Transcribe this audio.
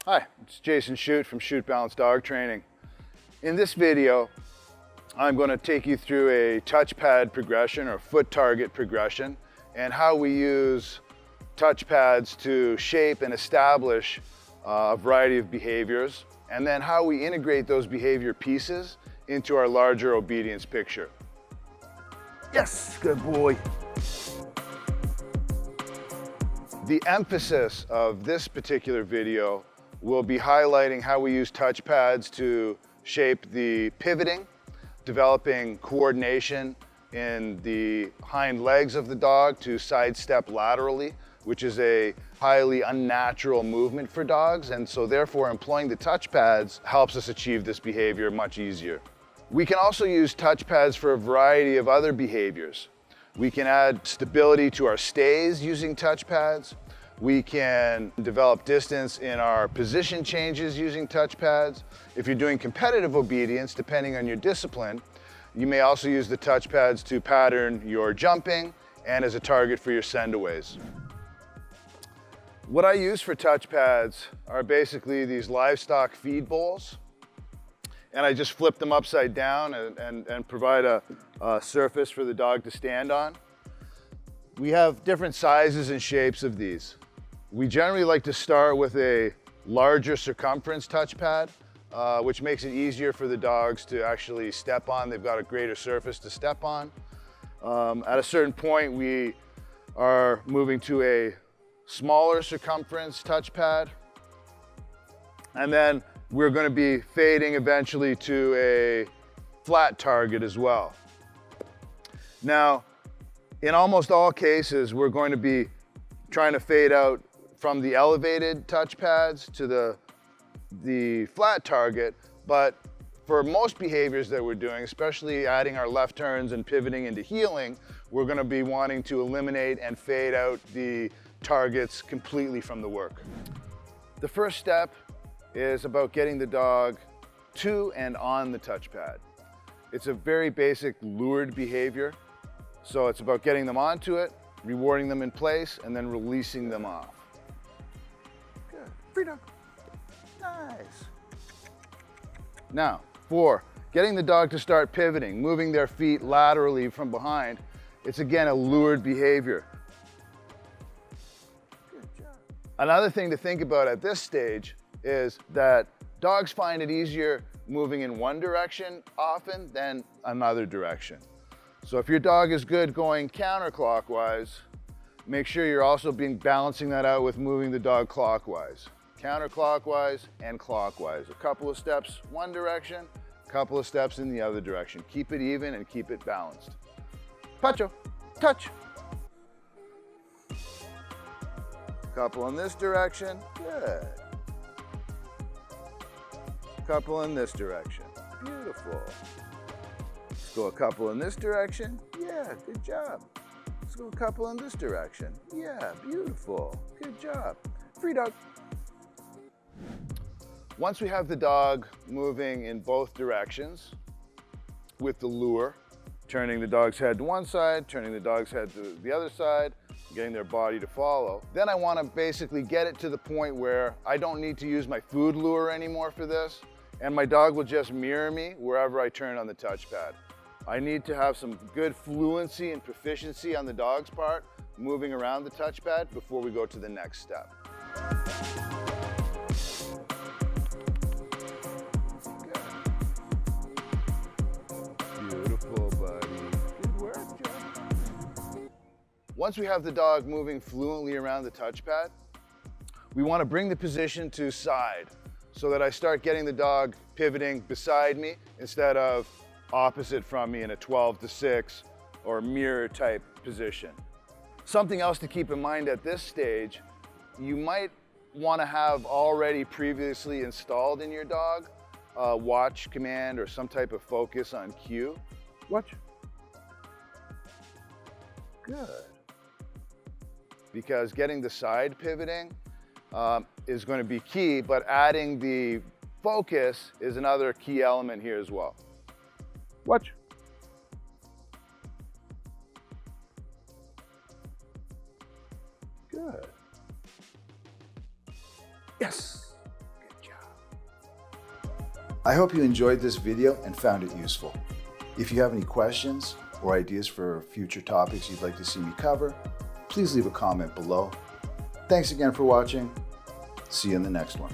Hi, it's Jason Shute from Shute Balance Dog Training. In this video, I'm going to take you through a touchpad progression or foot target progression and how we use touchpads to shape and establish a variety of behaviors, and then how we integrate those behavior pieces into our larger obedience picture. Yes, good boy. The emphasis of this particular video will be highlighting how we use touchpads to shape the pivoting, developing coordination in the hind legs of the dog to sidestep laterally, which is a highly unnatural movement for dogs, and so therefore employing the touchpads helps us achieve this behavior much easier. We can also use touchpads for a variety of other behaviors. We can add stability to our stays using touchpads. We can develop distance in our position changes using touchpads. If you're doing competitive obedience, depending on your discipline, you may also use the touchpads to pattern your jumping and as a target for your sendaways. What I use for touchpads are basically these livestock feed bowls, and I just flip them upside down and provide a surface for the dog to stand on. We have different sizes and shapes of these. We generally like to start with a larger circumference touchpad, which makes it easier for the dogs to actually step on. They've got a greater surface to step on. At a certain point, we are moving to a smaller circumference touchpad, and then we're going to be fading eventually to a flat target as well. Now, in almost all cases, we're going to be trying to fade out from the elevated touchpads to the flat target, but for most behaviors that we're doing, especially adding our left turns and pivoting into heeling, we're going to be wanting to eliminate and fade out the targets completely from the work. The first step is about getting the dog to and on the touchpad. It's a very basic lured behavior, so it's about getting them onto it, rewarding them in place, and then releasing them off. Good, free dog, nice. Now, for getting the dog to start pivoting, moving their feet laterally from behind, it's again a lured behavior. Good job. Another thing to think about at this stage is that dogs find it easier moving in one direction often than another direction. So if your dog is good going counterclockwise, make sure you're also balancing that out with moving the dog clockwise. Counterclockwise and clockwise. A couple of steps one direction, a couple of steps in the other direction. Keep it even and keep it balanced. Pacho, touch. Couple in this direction, good. Couple in this direction, beautiful. Let's go a couple in this direction, yeah, good job. Let's go a couple in this direction, yeah, beautiful, good job. Free dog. Once we have the dog moving in both directions with the lure, turning the dog's head to one side, turning the dog's head to the other side, getting their body to follow, then I want to basically get it to the point where I don't need to use my food lure anymore for this, and my dog will just mirror me wherever I turn on the touchpad. I need to have some good fluency and proficiency on the dog's part, moving around the touchpad before we go to the next step. Beautiful, buddy. Good work, Joe. Once we have the dog moving fluently around the touchpad, we want to bring the position to side so that I start getting the dog pivoting beside me instead of opposite from me in a 12-6 or mirror type position. Something else to keep in mind at this stage, you might want to have already previously installed in your dog a watch command or some type of focus on cue. Watch. Good. Because getting the side pivoting is going to be key, but adding the focus is another key element here as well. Watch. Good. Yes. I hope you enjoyed this video and found it useful. If you have any questions or ideas for future topics you'd like to see me cover, please leave a comment below. Thanks again for watching. See you in the next one.